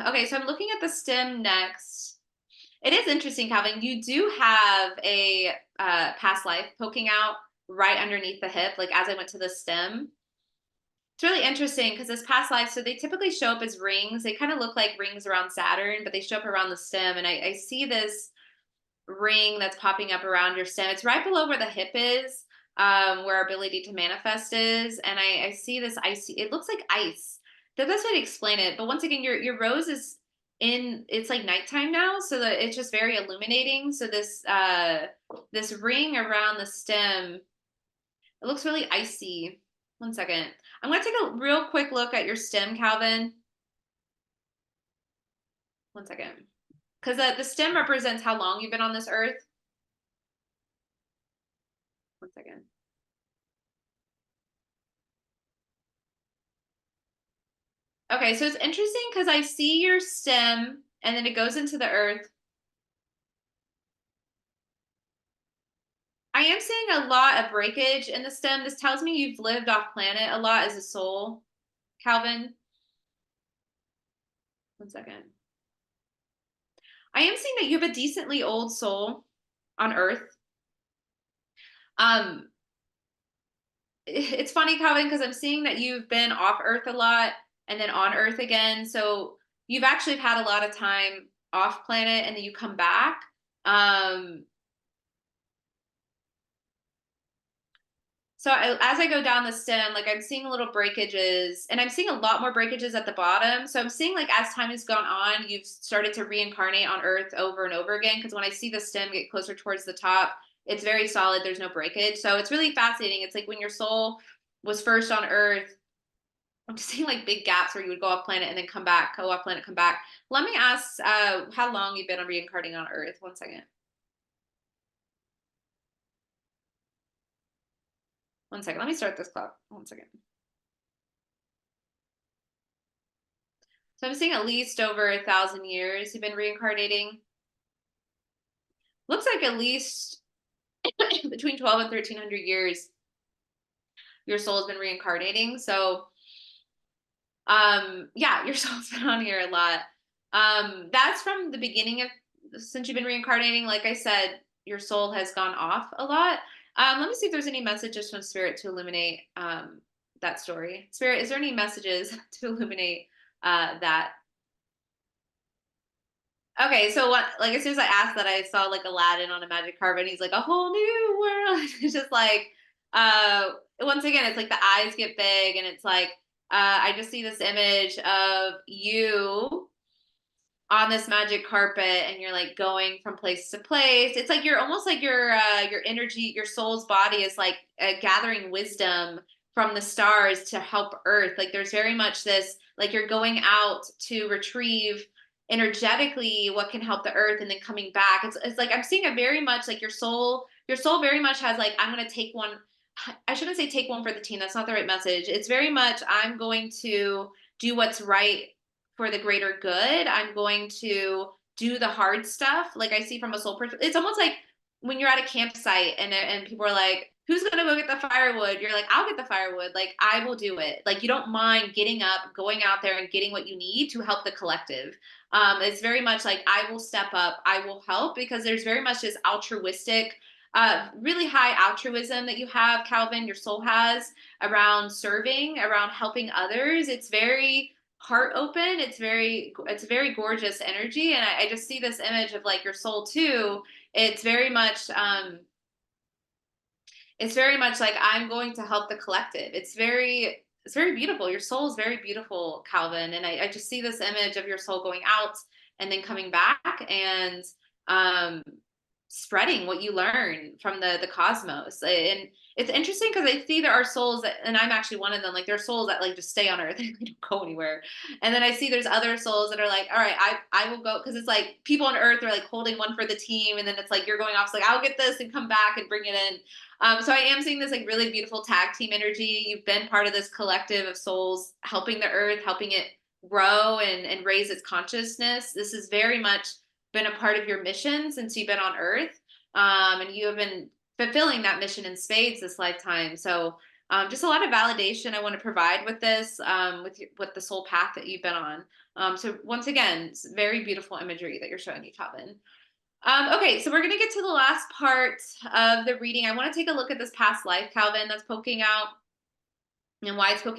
Okay, so I'm looking at the stem next. It is interesting, Calvin. You do have a past life poking out right underneath the hip, like as I went to the stem. It's really interesting because this past life, so they typically show up as rings. They kind of look like rings around Saturn, but they show up around the stem. And I see this ring that's popping up around your stem. It's right below where the hip is, where our ability to manifest is. And I see this icy, it looks like ice. The best way to explain it. But once again, your rose is in, it's like nighttime now, so that it's just very illuminating. So this ring around the stem, it looks really icy. One second. I'm going to take a real quick look at your stem, Calvin. One second. Because the stem represents how long you've been on this earth. One second. Okay, so it's interesting because I see your stem and then it goes into the earth. I am seeing a lot of breakage in the stem. This tells me you've lived off planet a lot as a soul, Calvin. One second. I am seeing that you have a decently old soul on earth. Um, it's funny, Calvin, because I'm seeing that you've been off earth a lot and then on earth again. So you've actually had a lot of time off planet and then you come back. Um, as I go down the stem, like I'm seeing little breakages, and I'm seeing a lot more breakages at the bottom. So I'm seeing like as time has gone on, you've started to reincarnate on Earth over and over again. Because when I see the stem get closer towards the top, it's very solid. There's no breakage. So it's really fascinating. It's like when your soul was first on Earth, I'm just seeing like big gaps where you would go off planet and then come back, go off planet, come back. Let me ask how long you've been on reincarnating on Earth. One second. One second. Let me start this clock. One second. So I'm seeing at least over 1,000 years you've been reincarnating. Looks like at least between 12 and 1,300 years your soul's been reincarnating. So yeah, your soul's been on here a lot. That's from the beginning of since you've been reincarnating. Like I said, your soul has gone off a lot. Let me see if there's any messages from Spirit to illuminate that story. Spirit, is there any messages to illuminate that? Okay, so what? Like as soon as I asked that, I saw like Aladdin on a magic carpet, and he's like a whole new world. It's just like, once again, it's like the eyes get big, and it's like, I just see this image of you on this magic carpet, and you're like going from place to place. It's like you're almost like your energy, your soul's body is like gathering wisdom from the stars to help Earth. Like there's very much this, like you're going out to retrieve energetically what can help the earth and then coming back. It's like I'm seeing a very much like your soul very much has like I'm going to take one. I shouldn't say take one for the team, that's not the right message. It's very much I'm going to do what's right for the greater good. I'm going to do the hard stuff, like I see from a soul person. It's almost like when you're at a campsite and people are like, who's going to go get the firewood? You're like, I'll get the firewood. Like, I will do it. Like, you don't mind getting up, going out there and getting what you need to help the collective. It's very much like I will step up, I will help, because there's very much this altruistic, really high altruism that you have, Calvin, your soul has around serving, around helping others. It's very heart open. It's very gorgeous energy. And I just see this image of like your soul too. It's very much, it's very much like I'm going to help the collective. It's very beautiful. Your soul is very beautiful, Calvin. And I just see this image of your soul going out and then coming back and um, spreading what you learn from the cosmos. And it's interesting because I see there are souls that, and I'm actually one of them, like there are souls that like just stay on earth and they don't go anywhere. And then I see there's other souls that are like, all right, I will go, because it's like people on earth are like holding one for the team, and then it's like you're going off, so like I'll get this and come back and bring it in. So I am seeing this like really beautiful tag team energy. You've been part of this collective of souls helping the earth, helping it grow and raise its consciousness. This has very much been a part of your mission since you've been on earth. And you have been fulfilling that mission in spades this lifetime. So Just a lot of validation I want to provide with this, with the soul path that you've been on. So once again, it's very beautiful imagery that you're showing me, Calvin. Okay, so we're gonna get to the last part of the reading. I want to take a look at this past life, Calvin, that's poking out, and why it's poking